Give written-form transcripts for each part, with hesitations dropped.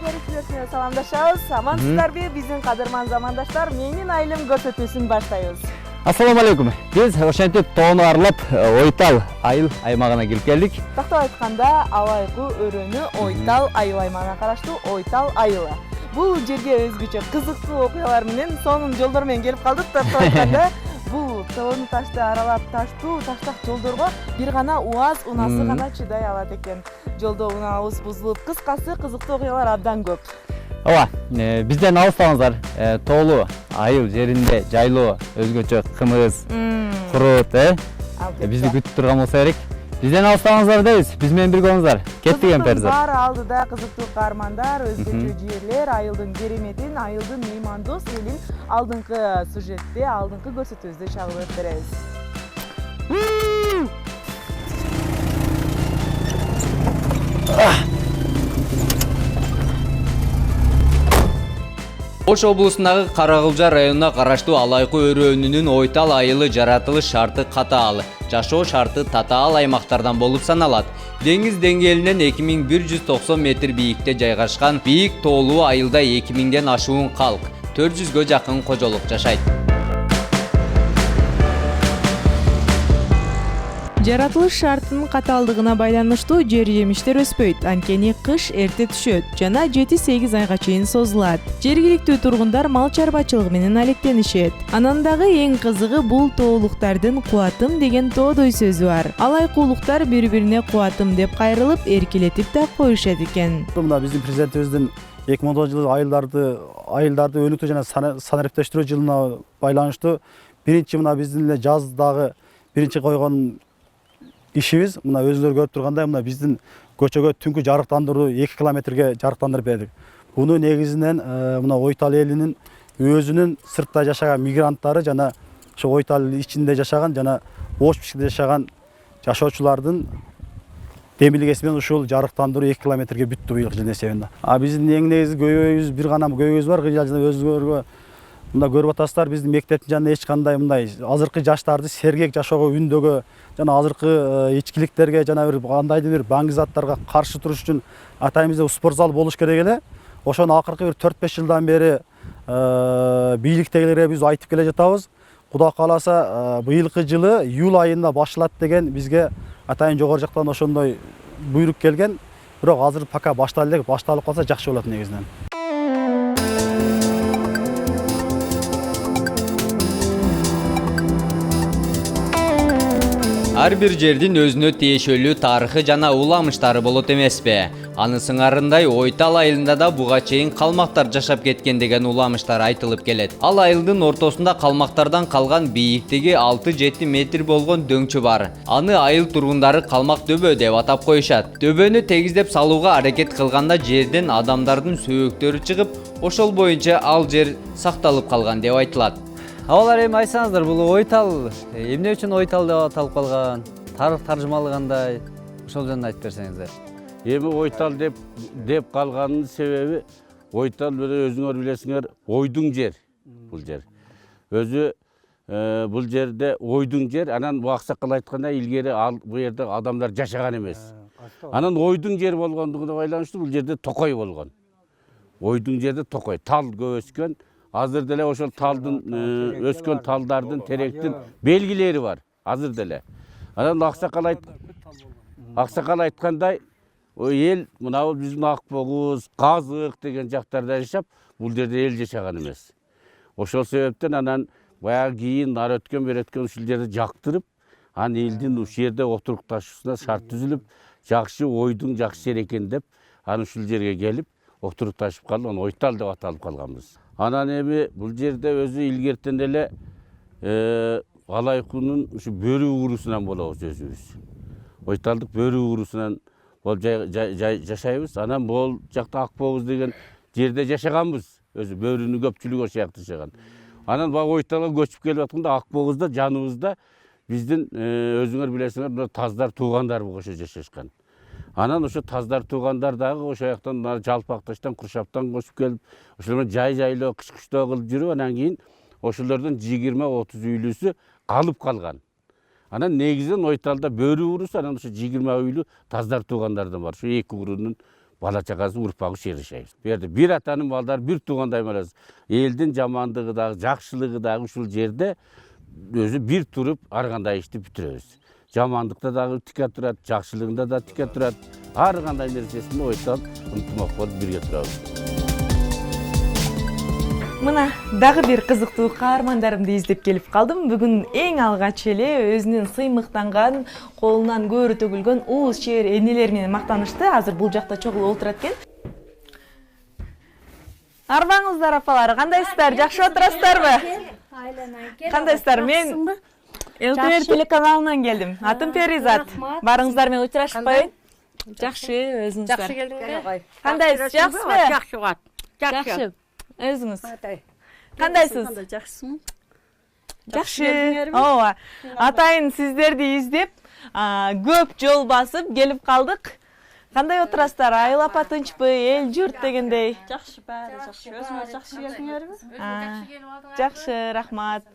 көрүүчүлөрүнө саламдашабыз. Амансыздарбы биздин кадырман замандаштар? Менин айылым көрсөтүүсүн баштайбыз. Ассаламу алейкум. Биз ошентип тоону аралап Ойтал айыл аймагына келип келдик. Тактап айтканда Алайкы өрөөнү Ойтал айыл аймагына караштуу Ойтал айылы. Бул жерге өзгөчө кызыктуу окуялар менен сонун жолдор менен келип калдык. Тактап айтканда бул тоону ташты аралап таштуу таштак жолдорго бир гана УАЗ унасы гана чыдай алат экен. Жолдо унаабыз бузулуп, кыскасы кызыктуу окуялар абдан көп. Ооба, бизден алыстаңыздар. Тоолуу айыл жеринде жайлоо өзгөчө кымыз, курут, бизди күтүп турган болсо керек. Бизден алыстаңыздар дейбиз. Биз менен бирге болуңуздар. Кеттик эмпердер. Баары алдыда кызыктуу каармандар, өзгөчө жерлер, айылдын кереметин, айылдын меймандос элин алдыңкы сюжетте, алдыңкы көрсөтүүбүздө чагып өтөрөбүз. Ош облусундагы Каракылжа районуна караштуу Алайкы өрөөнүнүн Ойтал айылы жаратылыш шарты катаал, жашоо шарты татаал аймактардан болуп саналат. Деңиз деңгээлинен 2190 метр бийикте жайгашкан бийик тоолуу айылда 2000ден ашуун калк, 400гө жакын кожолук жашайт. Жаратылыш шартынын катаалдыгына байланыштуу жер жемиштер өспөйт, анткени кыш эрте түшөт жана 7-8 айга чейин созулат. Жергиликтүү тургундар мал чарбачылыгы менен алектенишет. Анан дагы эң кызыгы бул тоолуктардын кубатым деген тоодой сөзү бар. Алайкуулуктар бири-бирине кубатым деп кайрылып, эркелетип да коюшат экен. Мына биздин президентибиздин 2010 жылы айылдарды өнүктүү жана санариптештирүү жылына байланыштуу биринчи мына биздин эле жаздагы биринчи койгон ишибиз мына өзүлөр көрүп тургандай мына биздин көчөгө түнкү жарыктандыруу 2 километрге жарыктандырып бердик. Буну негизинен мына Ойтал элинин өзүнүн сыртта жашаган мигранттары жана ошо Ойтал ичинде жашаган жана Ош бишкекте жашаган жашоочулардын демилгеси менен ушул жарыктандыруу 2 километрге бүттү быйыл жылдын эсебинде. Биздин эң негизги көйгөйүбүз бир гана көйгөйүбүз бар. Өзүңөргө мында көрүп атасыздар, биздин мектептин жанында эч кандай мындай азыркы жаштарды сергек жашоого үндөгө жана азыркы ичкиликтерге жана бир кандайдыр бир баңги заттарга каршы туруш үчүн атайын бизде спорт зал болуш керек эле. Ошону акыркы бир 4-5 жылдан бери бийликтегилерге биз айтып келе жатабыз. Кудай кааласа быйылкы жылы июль айында башталат деген бизге атайын жогору жактан ошондой буйрук келген. Бирок азыр пока башталып калса жакшы болот негизинен. Ар бир жердин өзүнө тиешелүү тарыхы жана уламыштары болот эмеспи? Аны сыңарындай Ойтал айылында да буга чейин калмактар жашап кеткен деген уламыштар айтылып келет. Ал айылдын ортосунда калмактардан калган бийиктиги 6-7 метр болгон дөңчү бар. Аны айыл тургундары калмак дөбө деп атап коюшат. Дөбөнү тегиздеп салууга аракет кылганда жерден адамдардын сөөктөрү чыгып, ошол боюнча ал жер сакталып калган деп айтылат. Алар эми айтсаңыздар, бул Ойтал эмне үчүн Ойтал деп аталып калган? Тарых таржымалы кандай? Ошол жөнүндө айтып берсеңиздер. Эми Ойтал деп калганынын себеби Ойтал өзүңөр билесиңер, ойдуң жер бул жер. Өзү бул жерде ойдуң жер, анан бу аксакал айткандай илгери бу жерде адамдар жашаган эмес. Анан ойдуң жер болгондугуна байланыштуу бул жерде токой болгон. Ойдуң жерде токой, тал көп өскөн. Азыр деле ошол талдын өскөн талдардын теректин белгилери бар. Азыр деле. Анан аксакал айткандай, эл мына биздин Акбогуз, Казык деген жактарда жашап, бул жерде эл жашаган эмес. Ошол себептен анан баягы кийин ар өткөн бер өткөн ушул жерде жактырып, анан элдин ушул жерде отурукташуусуна шарт түзүлүп, жакшы ойдуң жакшы жер экен деп, анан ушул жерге келип отурукташып калып, Ойтал деп аталып калганбыз. Анан эми бул жерде өзү илгертен эле Алайкынын ушу бөрү уурусунан болобуз өзүбүз. Ойталдык бөрү уурусунан жашайбыз. Анан бул жакта Акбогуз деген жерде жашаганбыз. Өзү бөрүнүн көпчүлүгү ошол жакта жашаган. Анан бага Ойталга көчүп келип атканда Акбогузда жаныбызда биздин өзүңөр билесиңер, таздар туугандар ошо жашашкан. Анан ошо таздар туугандар дагы ошол жактан Жалпакташтан, Куршаптан көчүп келип, ошол менен жай-жайлоо, кыш-кыштоо кылып жүрүп, анан кийин ошолордун 20-30 үйлүүсү калып калган. Анан негизинен Ойталда бөрү уурусу, анан ошо 20 үйлүү таздар туугандардан бар. Ошо эки уруунун бала чагасы урпагы шеришебиз. Бу жерде бир атанын балдары бир туугандай эмес. Элдин жамандыгы дагы, жакшылыгы дагы ушул жерде өзү бир туруп ар кандай ишти бүтүрөбүз. Жамандыкта дагы тике турат, жакшылыгында да тике турат. Ар кандай нерсесин ойтап, ынтымак болуп бирге турабыз. Мына дагы бир кызыктуу каармандарымды издеп келип калдым. Бүгүн эң алгач эле өзүнүн сыймыктанган, колунан көөрү төгүлгөн уус чебер энелер менен мактанышты. Азыр бул жакта чогулуп отурат экен. Арбаңыздар апалар, кандайсыздар? Жакшы отурасыздарбы? Кандайсыздар? Мен ЛТР телеканалынан келдим. Атым Перизат. Барыңыздар менен учурашып коеюн. Жакшы, өзүңүздөр. Жакшы келдиңер. Кандайсыз? Жакшысызбы? Жакшы угат. Жакшы. Өзүңүз кандайсыз? Жакшысың? Жакшы. Ооба. Атайын сиздерди издеп, көп жол басып келип калдык. Кандай отурасыздар? Айыл апа тынчпы, эл журт дегендей. Жакшы, баары жакшы. Өзүңөр жакшы келдиңерби? Жакшы, рахмат.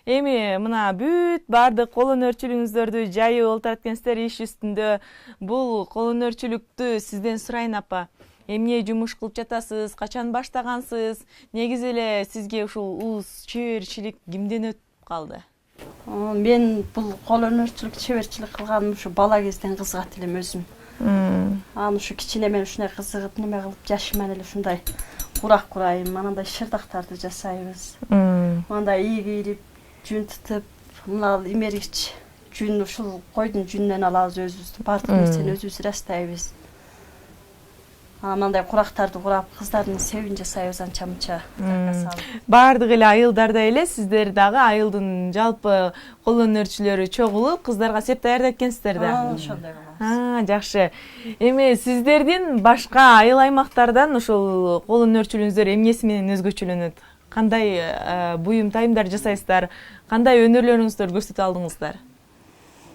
Эми мына бүт баардык кол өнөрчүлүгүңүздөрдү жайып олтурат экенсиздер иш үстүндө. Бул кол өнөрчүлүктү сизден сурайын апа. Эмне жумуш кылып жатасыз? Качан баштагансыз? Негизи эле сизге ушул уус чеберчилик кимден өтүп калды? Мен бул кол өнөрчүлүк, чеберчилик кылганым ушу бала кезден кызыгат элем өзүм. Аны ушу кичине мен ушундай кызыгып неме кылып жашыман эле ушундай курак курайм, анандай шырдактарды жасайбыз. Мындай ийгилип, жүн тытып, мына имергич жүн ушул койдун жүнүнөн алабыз өзүбүздү, баардык нерсени өзүбүз ырастайбыз. Мындай курактарды курап, кыздардын себин жасайбыз анча-мынча. Баардык эле айылдарда эле сиздер дагы айылдын жалпы кол өнөрчүлөрү чогулуп, кыздарга сеп даярдап экенсиздер да. Ошондой кылабыз. Жакшы. Эми сиздердин башка айыл аймактардан ушул кол өнөрчүлүгүңүздөр эмнеси менен өзгөчөлөнөт? Кандай буюм тайымдар жасайсыздар? Кандай өнөрлөрүңүздөрдү көрсөтө алдыңыздар?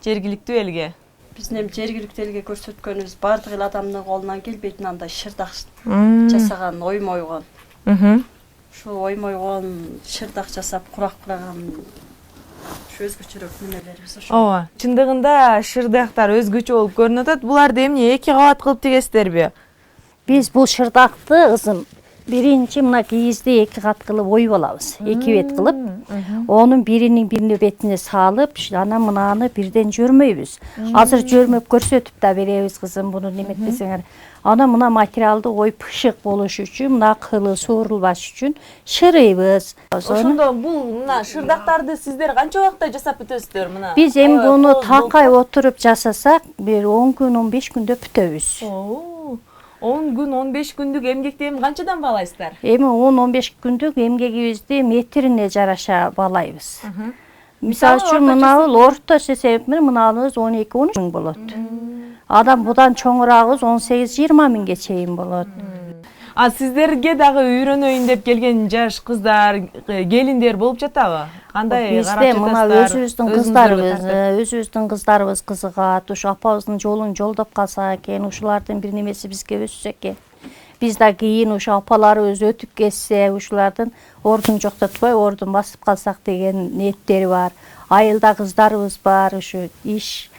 Жергиликтүү элге. Биздин эми жергиликтүү элге көрсөткөнүбүз баардык эл адамдын колунан келбейт андай шырдак жасаган, оймойгон. Ушу оймойгон шырдак жасап, курак кураган ушу өзгөчөрөөк немелерибиз ошо. Ооба, чындыгында шырдактар өзгөчө болуп көрүнүп атат. Буларды эмне 2 кабат кылып тигесиздерби? Биз бул шырдакты кызым биринчи мына кийизди 2 кат кылып оюп алабыз. 2 бет кылып, онун биринин бирине бетине салып, анан мынаны бирден жөрмөйбүз. Азыр жөрмөп көрсөтүп да беребиз кызым, буну неметпесеңер. Анан мына материалды коюп пышык болуш үчүн, мына кылы соорулбаш үчүн шырыйбыз. Ошондо бул мына шырдактарды сиздер канча убакытта жасап бүтөсүздөр мына? Биз эми буну такай отуруп жасасак, бир 10 күн, 15 күндө бүтөбүз. 10 күн, 15 күндүк эмгекти эми канчадан баалайсыздар? Эми 10-15 күндүк эмгегибизди метрине жараша баалайбыз. Мисалы үчүн мынабул орточо эсеп менен мынабыз 12-13 миң болот. Адам будан чоңурагыбыз 18-20 миңге чейин болот. Сиздерге дагы үйрөнөйүн деп келген жаш кыздар, келиндер болуп жатабы? Кандай карап жатасыздар? Өзүбүздүн кыздарыбыз кызыгат. Ушу апабыздын жолун жолдоп калсак экен, ушулардын бир немеси бизге өссө экен. Биз да кийин ушу апаларыбыз өтүп кетсе, ушулардын ордун жоктотпой, ордун басып калсак деген ниеттери бар. Айылда кыздарыбыз бар, ушу иш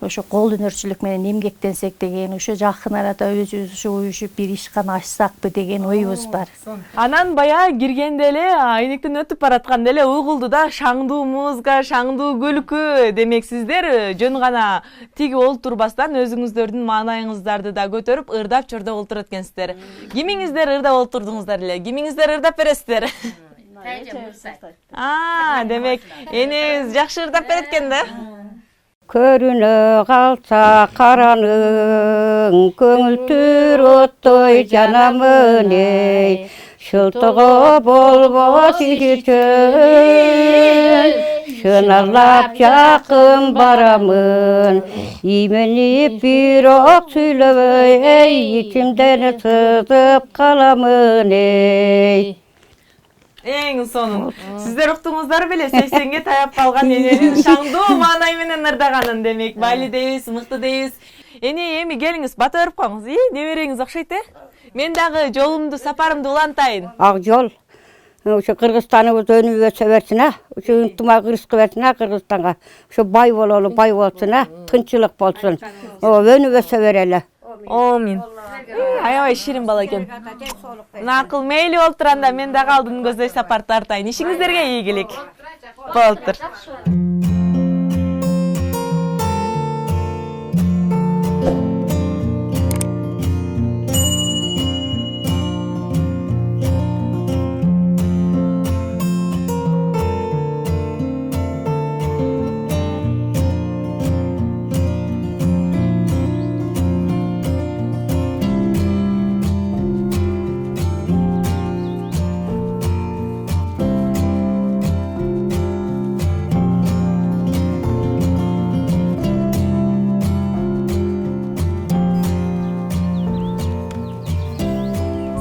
ошо кол өнөрчүлүк менен эмгектенсек деген, ошо жакын арада өзүбүз ушу уюшуп бир ишкана ачсакпы деген оюбуз бар. Анан баягы киргенде эле айнектен өтүп баратканда эле угулду да шаңдуу музыка, шаңдуу күлкү. Демек сиздер жөн гана тиги олтурбастан өзүңүздөрдүн маанайыңыздарды да көтөрүп, ырдап чордоп олтурат экенсиздер. Кимиңиздер ырдап олтурдуңуздар эле? Кимиңиздер ырдап бересиздер? Демек энеңиз жакшы ырдап берет экен да? Көрүнө калса караның, көңүлтүр оттой жанамын эй. Шылтыгы болбос үчүн, шыналап жакын барамын. Именип бирок сүйлөбөй, эй, ичимден сызып каламын эй. Эң сонун. Сиздер уктуңуздар беле 80ге таяп калган эненин шаңдуу маанай менен ырдаганын. Демек, байли дейбиз, мыкты дейбиз. Эне, эми келиңиз, бата берип коюңуз. Небереңиз окшойт, Мен дагы жолумду, сапарымды улантайын. Ак жол. Ошо Кыргызстаныбыз өнүп өсө берсин, ошо ынтымак ырыскы берсин Кыргызстанга. Ошо бай бололу, бай болсун, тынчылык болсун. Өнүп өсө берели. Омин. Аябай ширин бала экен. Накыл мейли болуп турганда мен дагы алдын көздөй сапар тартайын. Ишиңиздерге ийгилик. Болуптур.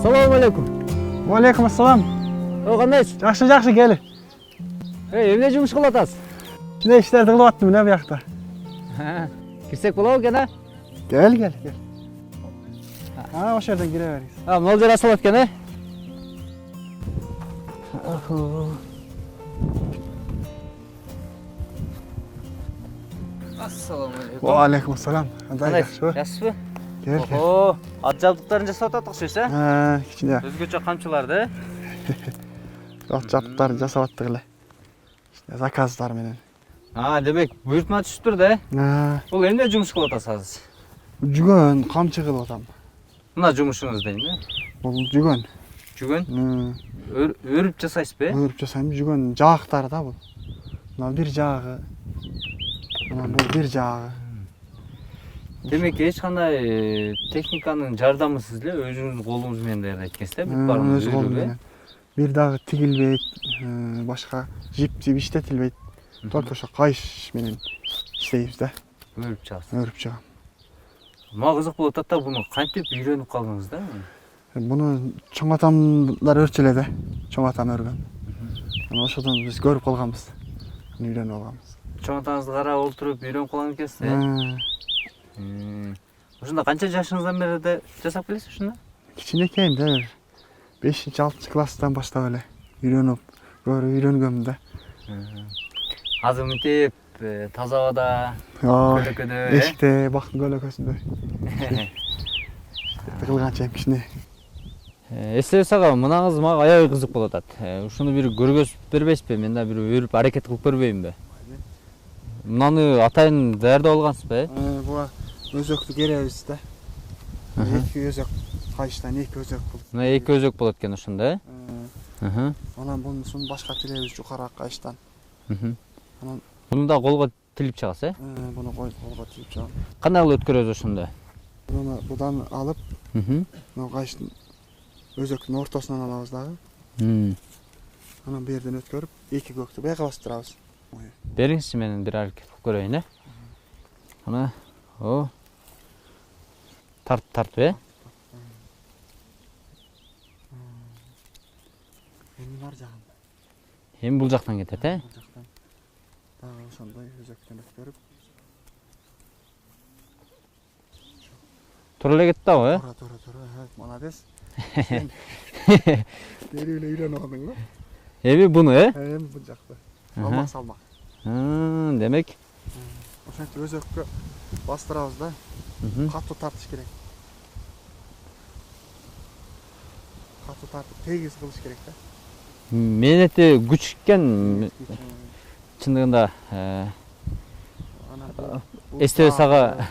Assalomu alaykum. Va alaykum assalom. Qandaysiz? Yaxshi keli. Emne jumush qilib atasiz? Shunday ishlarni qilyaptim mana bu yoqda. Kirsak bo'ladimi ekan? Gel. Ha, o'sha yerdan kiraveriz. Ha, mo'ljal asal ekan, a? Assalomu alaykum. Va alaykum assalom. Qanday yaxshi? Yaxshimi? Gel. Oho, at jabduqlarini jasab o'taqsiz, a? Ha, kichkina. O'zgacha qamchilarda. Yo'q, jabduqlarni jasab o'tdilar. İşte zakazlar menen. Ha, demek buyurtma tushib turdi. Ha, Bul endi jumush qilib o'tasiz. jugon qamchi qilib o'taman. Buna jumushingiz deymi? Bu jugon. Jugun örüp jasaysizmi? O'rib jasam jugon jag'lari da bu. Mana bir jag'i. Mana bu bir jag'i. Demek ki hech qanday texnikanın jardamisiz эле өзүңүздүн колуңуз менен даярдайт экенсиз, бүт баарыңыз Өз қолым менен. Bir дагы тигилбейт, башка жип иштетилбейт. Только ошо кайыш менен иштейбиз да. Өрүп чыгасыз. Өрүп чыгам. Мага кызык болуп атат да, буну кантип үйрөнүп калдыңыз да? Буну чоң атамдар өрчүлөдү. Чоң атам өргөн. Анан ошодон биз көрүп калганбыз. Үйрөнүп алганбыз. Чоң атаңызды карап олтуруп үйрөнүп калган экенсиз, э? Ушунда канча жашыңыздан бери да жасап келесиз ушуну? Кичинекейим да. 5-6 класстан баштап эле үйрөнгөм да. Азыр мынтип таза абада, Ой, көлөкөдө, эшикте бактын көлөкөсүндө. Кылганча кичине. Эстебиз ага, мынаңыз мага аябай кызык болуп атат. Ушуну бир көргөзүп бербейсизби? Мен да бир өрүп аракет кылып көрбөйүнбү? Мынаны атайын даярдап алгансызбы? Буга өзөктү керебиз да. Эки өзөк кайыштан эки өзөк бул. Мына эки өзөк болот экен ушунда, э? Анан бунусун башка тилебиз жукарак кайыштан. Буну да колго тилип чыгасыз, э? Буну колго тилип чыгам. Кандай кылып өткөрөбүз ошондо? Буну будан алып, мына кайыштын өзөктүн ортосунан алабыз дагы. Анан бу жерден өткөрүп, эки көктү бияка бастырабыз. Бериңизчи, мен бир аракет кылып көрөйүн, э? Ана, о. Тартып, э? Эми бар жагында. Эми бул жактан кетет, э? Бул жактан дагы ошондой өзөктөн өткөрүп. Туура эле кетти дагы, э? Туура. Молодец. Дери эле үйрөнүп алдың го? Эми буну, э? Эми бул жакта. Салмак. Демек, Ошентип өзөккө бастырабыз да. Катуу тартыш керек. Катуу тартып тегиз кылыш керек да. менети күч экен чындыгында. Эстебиз ага,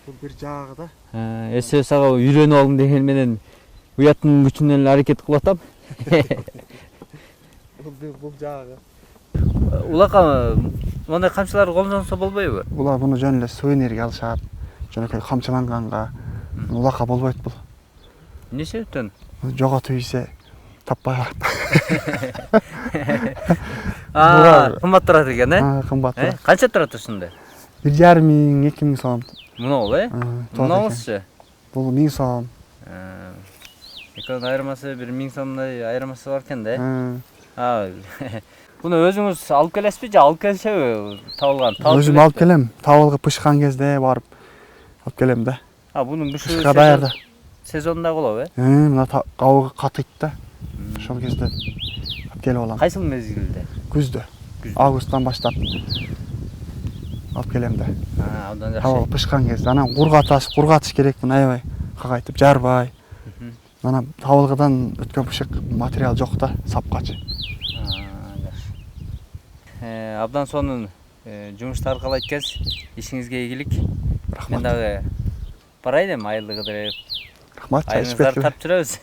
Бул бир жагы да. эстебиз ага үйрөнүп алдым деген менен уяттын күчүнөн эле аракет кылып атам. Бул жагы. Улака, мындай камчылар колдонсо болбойбу? Булар буну жөн эле сувенирге алышат. Жөнөкөй камчыланганга улака болбойт бул. Эмне себептен? Жоготуп ийсе таппай калат. Кымбат турат экен, э? Кымбат турат. Канча турат ушунда? 1,5 миң, 2 миң сом. Мынау, э? Мынаусы? Бул 1000 сом. Экөөнүн айырмасы 1000 сомдой айырмасы бар экен да. Буну өзүңүз алып келесизби же алып келишеби табылган? Өзүм алып келем. Табылгып пышкан кезде барып алып келем да. Бунун бүшү даярда. Сезонда болобу, э? Мына кабыгы катыйт да. Ошол кезде алып келип алам. Кайсыл мезгилде? Күздө. Августтан баштап. алып келем да. Абдан жакшы. Таба пышкан кезде анан кургатыш керек мына аябай кагайтып жарбай. Анан табылгыдан өткөн пышык материал жок да, сапкачы. Абдан сонун жумуштарды кылайткенсиз. Ишиңизге ийгилик. Рахмат. Мен дагы барайын эми айылды кыдырып. Рахмат, Айылыңыздарды тап жүрөбүз.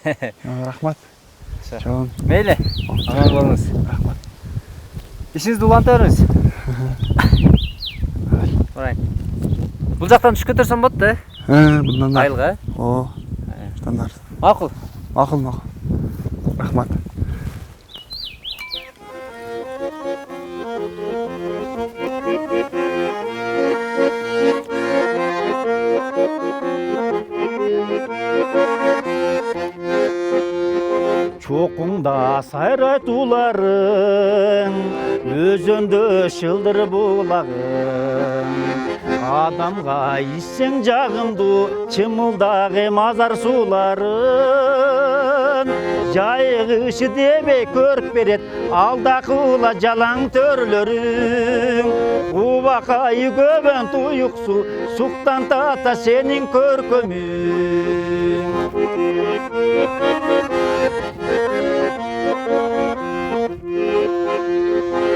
Рахмат. Чоң. Мейли, аман болуңуз. Рахмат. Ишиңизди уланта бериңиз. Барайын. Бул жактан түшүп кетерсем болот да, Мындан да. айылга. О. Стандарт. Макул. Макул. Рахмат. Çoqunda sayraytuların, özündə şıldır bulağın. Adamga issен жағымды, чымылдағы мазар суларын. Жайғышы дебей көріп берет, алдақыла жалаң төрлөрің. Убақайы көбен тұйықсу, суқтан тата сенің көркөмің.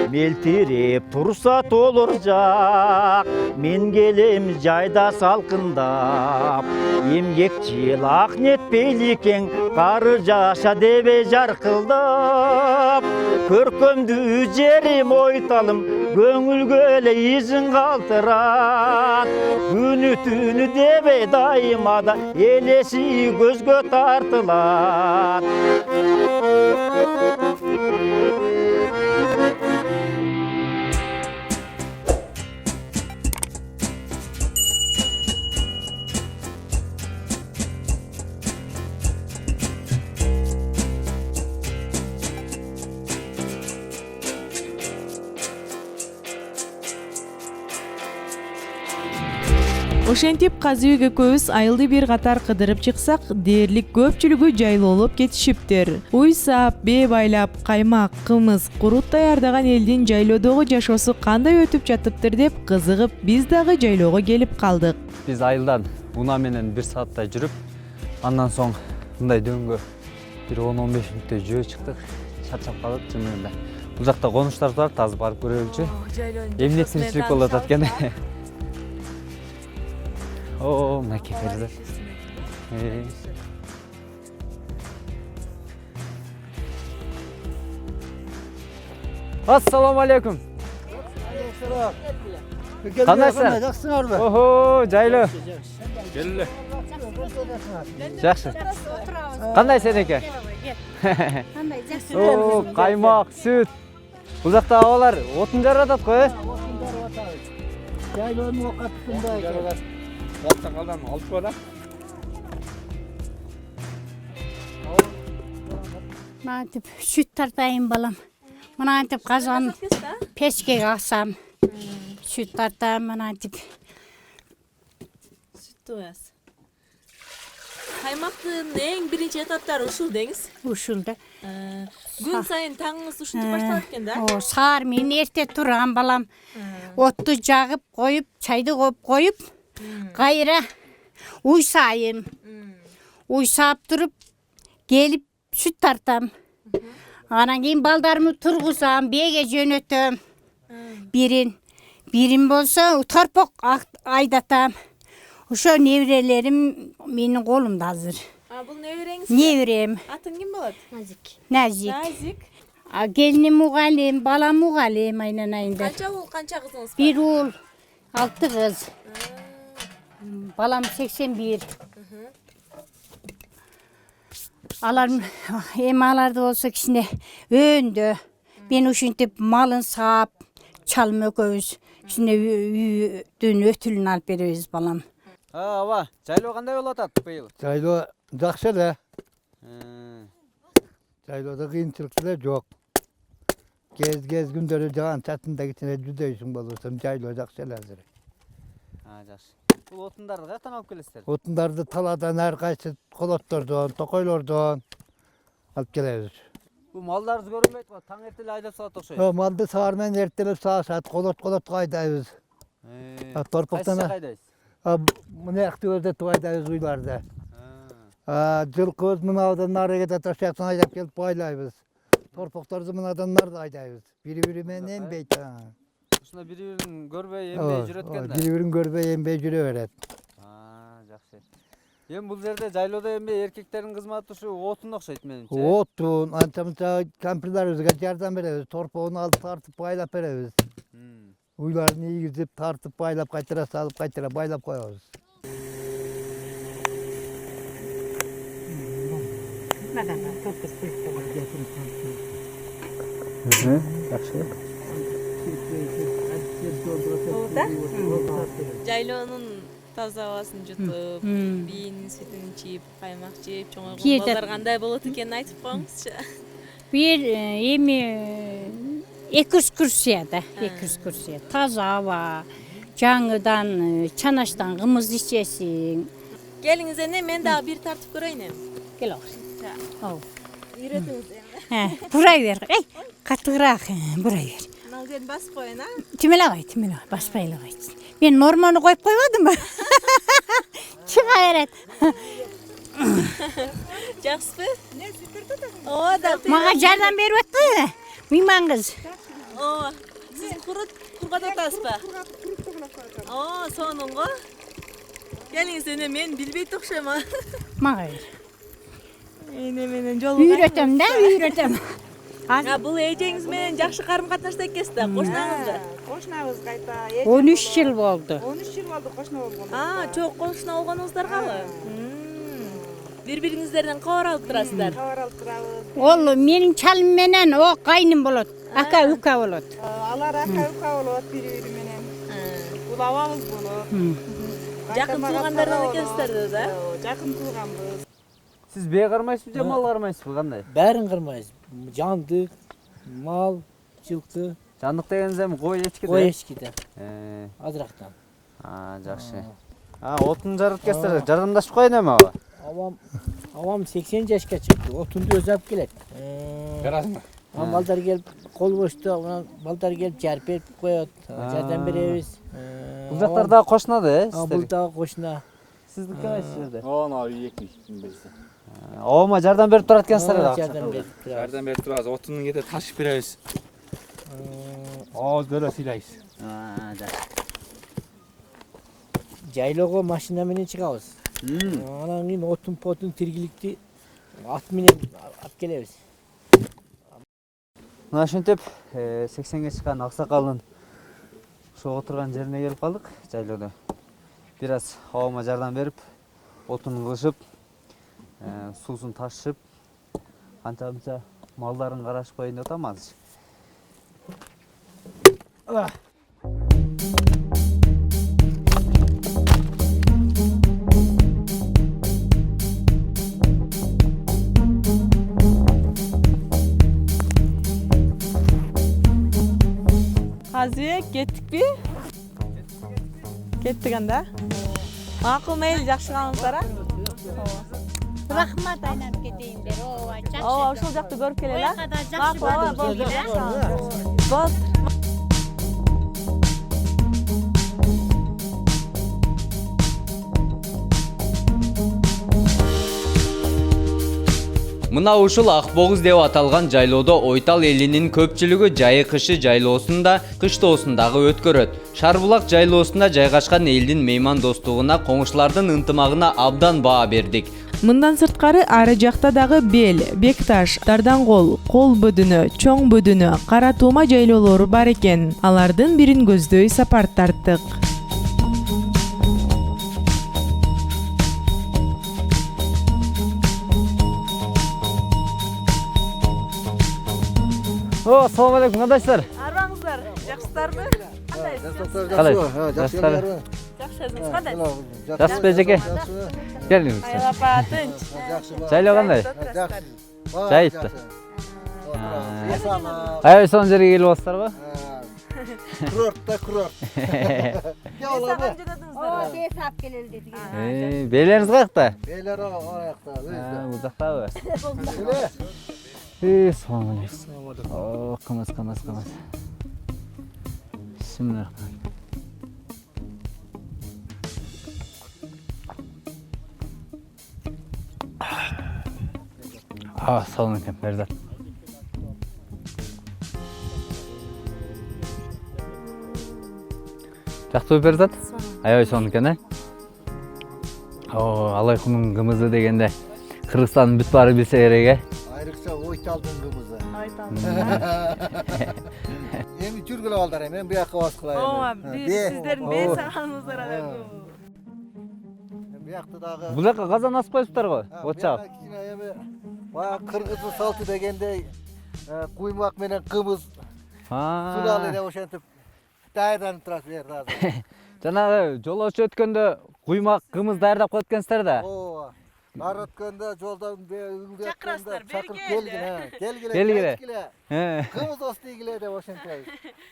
Мелтиреп турса толыр жақ, мен келем жайда салқындап. Емгекчил ақнет пейликең, қары жаша дебе жарқылдап. Көркөмдү жерим ойталым, көңілгөле изин қалтырат. Күні түні дебе дайымада, елесі көзгө тартылат. Ошентип Казыбек экөөбүз айылды бир катар кыдырып чыксак, дээрлик көпчүлүгү жайлоолоп кетишиптир. Уй саап, бээ байлап, каймак, кымыз, курут даярдаган элдин жайлоодогу жашоосу кандай өтүп жатыптыр деп кызыгып, биз дагы жайлоого келип калдык. Биз айылдан унаа менен 1 сааттай жүрүп, андан соң мындай дөңгө бир 10-15 мүнөттөй жүрө чыктык. Чарчап калдык чынында. Бул жакта конуштар бар, тазы барып көрөлүчү. Эмне тиричилик болуп атат экен. О, мына кеферде. Ассаламу алейкум. Кандайсың? Жаксыңарбы? Охо, жайлы. Келе. Жакшы. Кандай сенеке? Кандай жакшы. О, каймак, сүт. Бул жакта абалар отун жаратат го, э? Жайлоонун окатысындай. Вакытта калдан алып бара. Мынантип сүт тартайын балам. Мынантип казан печкеге аксам. Сүт тартам мынантип. Сүт коясыз. Каймактын эң биринчи этаптары ушул деңиз. Ушул да. Күн сайын таңыңыз ушинтип башталат экен да. О, саар мен эрте турам балам. Отту жагып коюп, чайды коюп, кайра уйсайым. Уйсап туруп, келип сүт тартам. Анан кийин балдарымды тургузам, бээге жөнөтөм. Бирин болсо торпок айдатам. Ошо неберелерим менин колумда азыр. Бул небереңиз? Неберем. Атын ким болот? Назик. Назик. Келиним мугалим, балам мугалим айнанайында. Канча уул, канча кызыңыз бар? 1 уул, 6 кыз. Балам 81. Алар аларды болсо кичине өндө. Мен ушинтип малын саап, чалым экөөбүз кичине үйдүн өтүлүн алып беребиз балам. Ооба, жайлоо кандай болуп атат быйыл? Жайлоо жакшы эле. Жайлоодо кыйынчылык деле жок. Кез күндөрү жаган чатында кичине жүдөйсүң болсом жайлоо жакшы эле азыр. Жакшы. Бул отундарды каяктан алып келесиздер? Отундарды талаадан ар кайсы колоттордон, токойлордон алып келебиз. Бул малдарыбыз көрүнбөйт го, таң эртеле айдап салат окшойт. Малды саар менен эртелеп саашат, колотко айдайбыз. Торпоктан мына актыбызда туайдабыз уйларды. Жылкыбыз мынаудан нары кетет, ошояктан айдап келип байлайбыз. Торпокторду мынадан нарды айдайбыз. Бири-бири менен эмбейт. Ушуна бири-бирин көрбөй, эмбей жүрөт экен да. Бири-бирин көрбөй, эмбей жүрө берет. Жакшы. Эми бул жерде жайлоодо эмбей эркектердин кызматы ушу отун окшойт менимче. Отун, анча-мынча кампирлерибизге жардам беребиз. Торпогун алып тартып байлап беребиз. Уйларын ийгизип, тартып байлап, кайтара салып, кайтара байлап коебуз. Жакшы. Жайлоонун таза абасын жутуп, бийинин сүтүн ичип, каймак жеп, чоңойгон балдар кандай болот экенин айтып коюңузчу. Bir эми экскурсияда, экскурсия. Таза аба, жаңыдан, чанаштан кымыз ичесиң. Келиңиз эне, мен дагы бир тартып көрөйүн эми. Кел ор. Ау. Үйрөтүңүз эми. Бурай бер. Эй, катыгыраак бурай бер. Мына жерин басып коюн, а? Тимеле кой, баспайлы кой. Мен норманы коюп койбодумбу? Чыга берет. Жакшысызбы? Ооба да. Мага жардам берип атты. Мыйман кыз. Ооба. Сиз кургат атасызбы? Оо, сонун го. Келиңиз эне, мен билбейт окшойм. Мага бер. Эне менен жолугам. Үйрөтөм да, үйрөтөм. Бул эжеңиз менен жакшы карым катнашта экенсиз да, кошунаңызбы? Кошунабыз кайта. 13 жыл болду. 13 жыл болду кошуна болгону. Чоң кошуна болгонуңуздаргабы? Бири-бириңиздерден кабар алып турасыздар. Кабар алып турабыз. Ол менин чалым менен о кайным болот. Ака ука болот. Алар ака ука болот бири-бири менен. Бул абабыз болот. Жакын туугандардан экенсиздер да? Жакын тууганбыз. Сиз бээ кармайсызбы же мал кармайсызбы, кандай? Бәрін кырмайбыз. Жандык, мал, жылкы. Жандык дегениз эми кой, эчки да? Кой эчки да. Азырактан. Жакшы. Отун жарып келсеңер, жардамдашып коюн эми ага. Авам 80 жашка чыкты. Отунду өзү алып келет. Жарасыңбы? Балдар келип кол бошто, балдар келип жарып берип коет. Жардам беребиз. Бул жактар дагы кошунады, Бул дагы кошуна. Сиздики кайсы жерде? Ана үй экинчисин берсе. Обама жардам берип турат экенсиздер да? Жардам берип турабыз. Жардам берип турабыз. Отунун кете ташып беребиз. Бөлө сыйлайбыз. Жакшы. Жайлоого машина менен чыгабыз. Анан кийин отун тиргиликти ат менен алып келебиз. Мына ошентип 80ге чыккан аксакалдын ошо отурган жерине келип калдык, жайлоодо. Бир аз обама жардам берип, отун кылышып, суусун ташышып, анча-мынча малдарын карашып коюн деп атам азыр. Казыбек, кеттикпи? Кеттик анда. Макул мейли, жакшы калыңыздар, а? Рахмат айнап кетейин бер. Ооба, жакшы. Ооба, ушул жакты көрүп келели, а? Макул, болду. Мына ушул Ак Богуз деп аталган жайлоодо Ойтал элинин көпчүлүгү жайы кышы жайлоосунда, кыштоосундагы өткөрөт. Шарбулак жайлоосунда жайгашкан элдин мейман достугуна, коңшулардын ынтымагына абдан баа бердик. Мындан сырткары ары жакта дагы Бел, Бекташ, Дардангол, Кол бөдүнө, Чоң бөдүнө, Кара Тума жайлоолору бар экен. Алардын бирин көздөй сапар тарттык. Assalamu alaikum, кандайсыздар? Арбаңыздар, жакшысыздарбы? Кандайсыздар? Калай? Жакшысыздарбы? Жакшысыз, кандайсыз? Жакшысызбы эжеке? Келиңиз. Айлапа, тынч. Жайлоо кандай? Жайыпты. Аябай сонун жерге келип атасыздарбы? Курортта курорт. О, десап келели деди. Бээлериңиз каякта? Бейлер аякта. Бул жактабы? Assalamu alaikum. Кымыз. Бисмилlah. Sağ olun ekan, Berzat. Жактыбы Berzat? Аябай сонун экен, Алайкумдун кымызы дегенде Кыргызстандын бүт баары билсе керек, Айрыкча Ойталдын кымызы. Эми жүргүлө балдар, мен буякка бас кылайын. Сиздердин бээ саганыңыздар Буякты дагы. Бул жака казан асып коюптур го, от чагып. Кичине эми баягы кыргыздын салты дегендей куймак менен кымыз сулалы деп ошентип даярданып турат бу жерде азыр. Жанагы жолоочу өткөндө куймак, кымыз даярдап коюп экенсиздер да. Ооба. Нар өткөндө жолдон ылдый Чакырасыздар, чакырып келгиле. келгиле. Кымыз остигиле деп ошентебиз.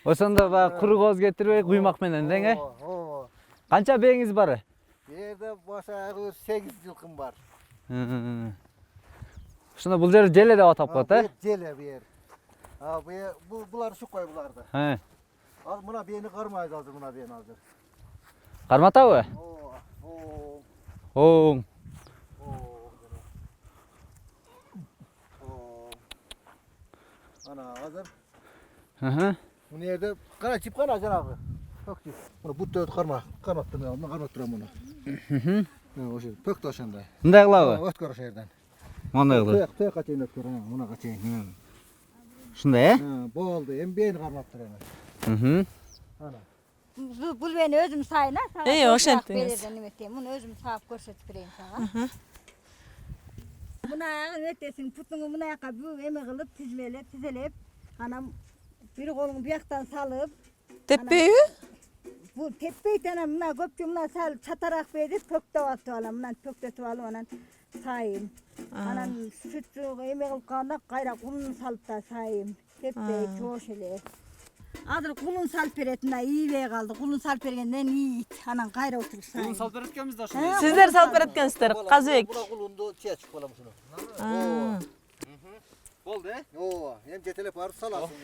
Ошондо баягы куру кооз кетирбей куймак менен дең, Ооба. Канча бээңиз бар? Бу жерде башагы 8 жылкым бар. Ошондо бул жер желе деп атап коет, Желе бу жер. Булар шукай буларды. Ал мына бени кармайбыз азыр, мына бени азыр. Карматабы? Ооба. Ana hazır. Bu nerede? Kana çip kana canabı. Çok çip. Bunu butta karma. Karmattım ya. Bunu karmattıram bunu. O şey. Pök taşında. Мындай кылабы? Öt karış yerden. Мындай кылып. Pök kaçayım öt karış. Buna kaçayım. Ушундай, Boldu. Hem beni karmattır hemen. Ana. Bul beni özüm sayına. Ошентиңиз. Bunu özüm sağıp görsetip vereyim sana. Buna ötesin putunu buna yaka bu eme kılıp tizelep anam bir kolunu bir yaktan salıp Teppeyi? bu teppeyi tane buna köpçü buna salıp çatarak verdi tökte attı alam buna tökte tuvalı anan sayayım anan sütü eme kılıp kalana kayra kulunu salıp da sayayım teppeyi çoğuşeler Adır kulun salp eretinde iyi bey kaldı. Kulun salp ergenden iyi it. Anan kayra oturup sayın. Kulun salp eretkemiz de aşağıda. Sizler salp eretkensizler, Kazbek. Buna kulundu çiğe çıkmalam şunu. Oldu, Oo, hem cetelep var salasın.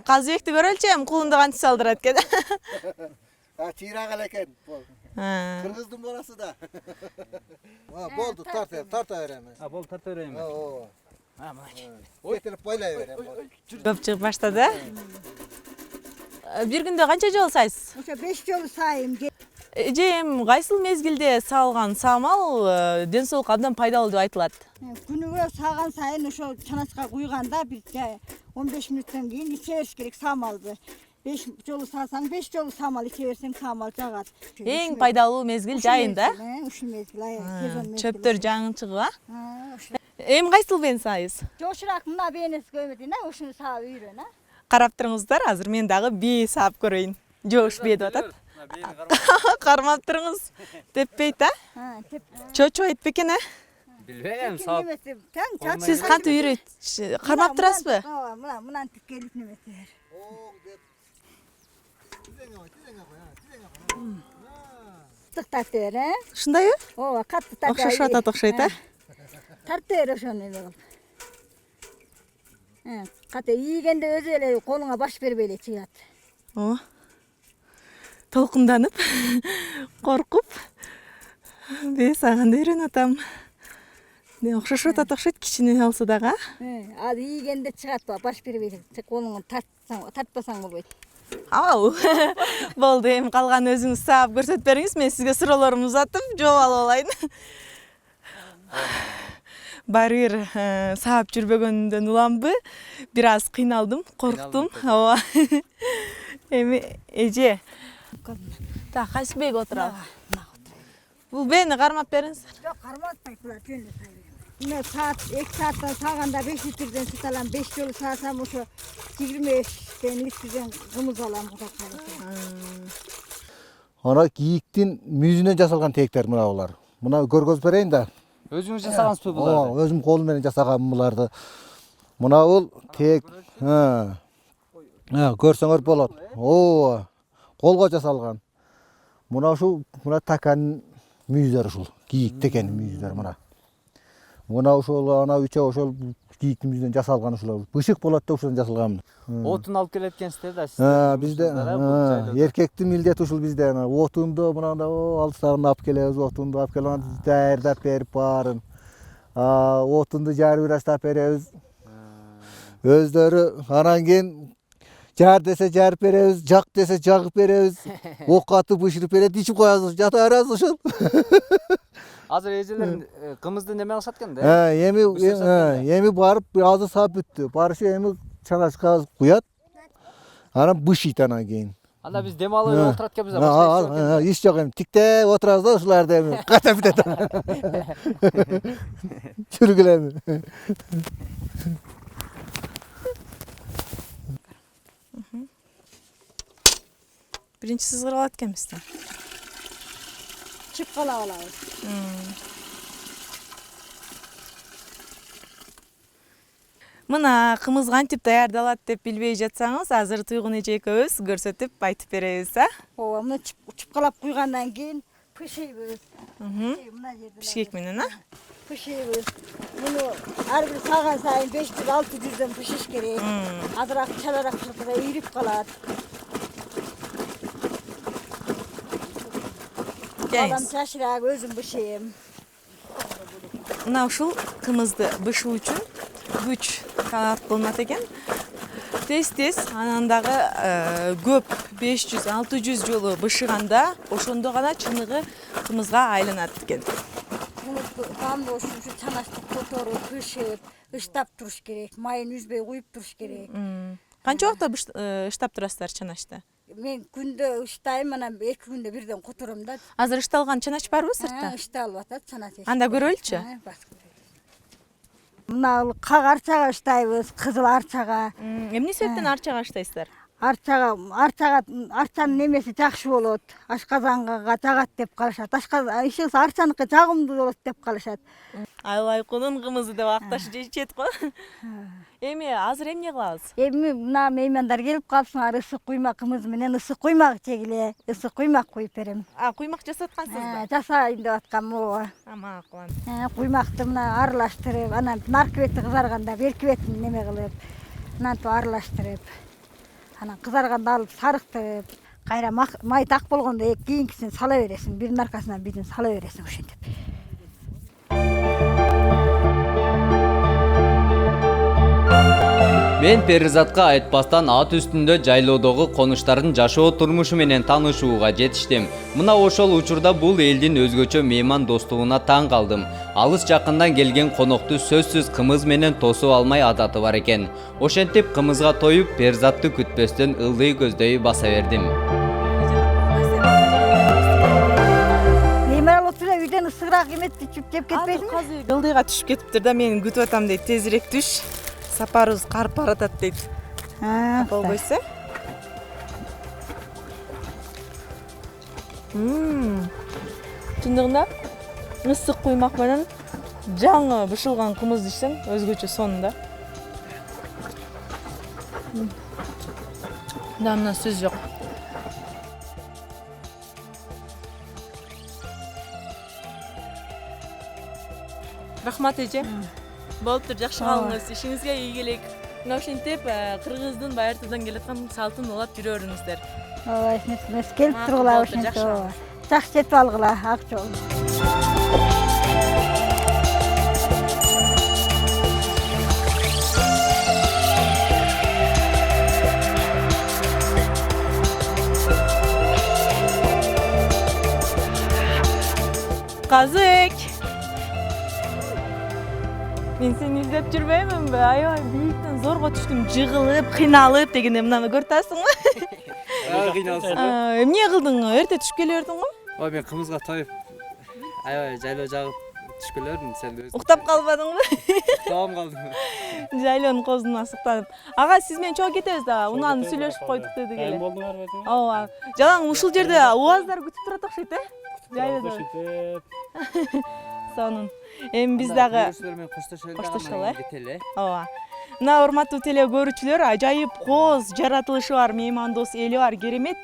Kazbekti görölçeyim, kulunda kançı saldır etken. Çiğra kaleken. Kırgızdın burası da. Boldu tarta vereme. Bol tarta vereyim. Oo. Cetelep boylay verem. Köp çıkıp başladı. Bir günde kança jol saysiz? Oşa 5 jol sayayım. Эжем кайсыл мезгилде салган самал ден соолукка абдан пайдалуу деп айтылат. Күнүгө саган сайын ошо чаначка куйганда бир 15 мүнөттөн кийин иче бериш керек самалды. 5 жолу сасаң 5 жолу самал иче берсең самал жагат. Эң пайдалуу мезгил жайында. Ушул мезгил сезон мезгил. Чөптөр жаңы чыгып. Эми кайсыл бен сайыз? Жошураак мына бенес көмөтүн, ушуну саап үйрөн, Карап туруңуздар, азыр мен дагы бээ саап көрөйүн. Жош бээ деп атат. Кармап туруңуз. Теппейт, Чочо айтпы экен, Билбейм, саап. Сиз кантип үйрөйт? Кармап турасызбы? Ооба, мына келип неметер. Тык тартып бер, Ушундайбы? Ооба, катты тартып. Окшошуп атат окшойт, Тартып бер ошону эме кылып. Кате ийгенде өзү эле колуңа баш бербей эле чыгат. Толкунданып, коркуп, бээ саганды үйрөнүп атам. Окшошуп атат окшойт, кичине болсо дагы. Ал ийгенде чыгат, баш бербей, колуңу тартпасаң болбойт. Ау, болду, эми калган өзүңүз саап көрсөтүп бериңиз, мен сизге суроолорумду узаттым, жооп алып алайын. Баары бир саап жүрбөгөндөн уламбы, бир аз кыйналдым, корктум. Ооба. Эми эже. Так, кайсы бээге отурабы? Бул бээни кармап бериңиз. Жок, карматпайт булар, жөнүндө сайбайм. Мен саат 2 сааттан саганда 5 литрден сүт алам, 5 жолу саасам ошо 25ден литрден кымыз алам, Кудай кааласа. Ана кийиктин мүйүзүнөн жасалган тээктер мына булар. Мына көргөзүп берейин да. Өзүңүз жасагансызбы буларды? Ооба, өзүм колум менен жасагам буларды. Мына бул тек, көрсөңөр болот. Ооба, колго жасалган. Мына ушул, мына такан мүйүздөр ушул, кийик текен мүйүздөр мына. Мына ушул ана үчөө ошол кийиктин мүйүзүнөн жасалган ушул. Бышык болот да ушудан жасалган. Отун алып келет экенсиздер да сиз. Бизде эркектин милдети ушул бизде. Отунду мынанда алыстан алып келебиз, отунду алып келип даярдап берип баарын. Отунду жарып ырастап беребиз. Өздөрү анан кийин жар десе жарып беребиз, жак десе жагып беребиз. Ок атып бышырып берет, ичип коебуз, жата беребиз ошол. Азыр эжелер кымызды неме алышат экен да? Эми барып азыр саап бүттү. Барышы эми чанашка куят. Анан бышыйт анан кийин. Анда биз дем алып отурат экенбиз. Иш жок эми. Тиктеп отурабыз да ушуларды эми. Ката бүтөт. Жүргүлө эми. Биринчи сиз кырып алат экенбиз да. Чыпкалап алабыз. Мына кымыз кантип даярдалат деп билбей жатсаңыз, азыр Туйгун эже экөөбүз көрсөтүп айтып беребиз, Ооба, мына чыпкалап куйгандан кийин пышыйбыз. Пишкек менен, Пышыйбыз. Муну ар бир саган сайын 500-600дөн пышыш керек. Азыраак чалараак кылса ийрип калат. Адам чашыраак өзүм бышыйм. Мына ушул кымызды бышуу үчүн күч талап кылынат экен. Тез анан дагы көп 500-600 жолу бышыганда ошондо гана чыныгы кымызга айланат экен. Тамды ушул чанашты которуп, бышып, ыштап туруш керек. Майын үзбөй куюп туруш керек. Канча убакытта ыштап турасыздар чанашты? Мен күндө ыштайм, анан 2 күндө бирден котором да. Азыр ышталган чанач барбы сыртта? Ышталып атат чанач. Анда көрөлүчү. Мына как арчага ыштайбыз, кызыл арчага. Эмне себептен арчага ыштайсыздар? Арчанын немеси жакшы болот. Ашказанга жагат деп калышат. Иши арчаныкы жагымдуу болот деп калышат. Айлайкунун кымызы деп акташып жешет го. Эми азыр эмне кылабыз? Эми мына меймандар келип калсыңар, ысык куймак кымыз менен ысык куймак жегиле. Ысык куймак куюп берем. Куймак жасап аткансызбы? Жасайын деп аткам, ооба. Макул. Куймакты мына аралаштырып, анан наркы бети кызарганда берки бетин неме кылып, анантип аралаштырып, анан кызарганда алып сарыктырып, кайра май так болгондо кийинкисин сала бересиң, биринин аркасынан бирин сала бересиң ошентип. Мен Перизатка айтпастан ат үстүндө жайлоодогу конуштардын жашоо турмушу менен таанышууга жетиштим. Мына ошол учурда бул элдин өзгөчө мейман достугуна таң калдым. Алыс жакындан келген конокту сөзсүз кымыз менен тосуп алмай адаты бар экен. Ошентип кымызга тоюп, Перизатты күтпөстөн ылдый көздөй баса бердим. Мейман отуруп үйдөн ысыгыраак эметти чүп жеп кетпейсиңби? Казы ылдыйга түшүп кетиптир да, мен күтүп атам дейт, тезирээк түш. Сапарыбыз карып баратат дейт. Болбойсо. Чындыгында ысык куймак менен жаңы бышылган кымыз ичсең өзгөчө сонун да. Мына сөз жок. Рахмат эже. Болуптур, жакшы калыңыз, ишиңизге ийгилик. Мына ошентип кыргыздын Байыртыдан келаткан салтын улап жүрөрүңүздөр. Ооба, эсмес келип тургула ошентип. Жакшы жетип алгыла, ак жол. Казык. Мен сени издеп жүрбөймүнбү? Аябай бийиктен зорго түштүм, жыгылып, кыйналып дегенде мынаны көрүп атасыңбы? Кыйналсың. Эмне кылдың? Эрте түшүп келе бердиң го? Ой, мен кымызга тоюп, аябай жайлоо жагып түшүп келе бердим, сен өзүң. Уктап калбадыңбы? Уктап калдым. Жайлоонун козуна суктанып. Ага, сиз менен чогуу кетебиз да, унааны сүйлөшүп койдук деди келе. Болдуңарбы өзүңөр? Ооба. Жалаң ушул жерде уаздар күтүп турат окшойт, Жайлоодо. Сонун. Эми биз дагы коштошолу. Ооба. Мына урматтуу теле көрүүчүлөр, ажайып коз жаратылышы бар меймандос эли бар керемет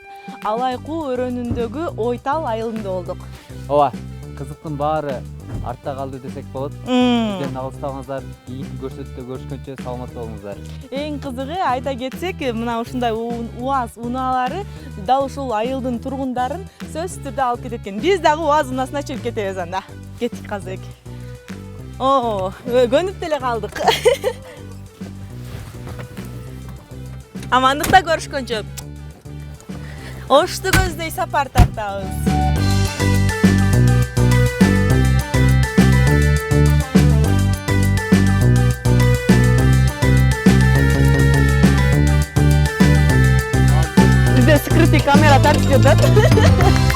Алайкуу өрөөнүндөгү Ойтал айылында болдук. Ооба, кызыктын баары артта калды десек болот. Бизден алыстабаңыздар, ийгилик көрсөтүп көрүшкөнчө саламат болуңуздар. Эң кызыгы айта кетсек, мына ушундай уаз унаалары дал ушул айылдын тургундарын сөзсүз түрдө алып кетет экен. Биз дагы уаз унаасына чыгып кетебиз анда. Кеттик Казык. О, көнүп деле калдык. Амандыкта көрүшкөнчө. Ошту көздөй сапар тартабыз. Bizde скрытый камера тартып жатат.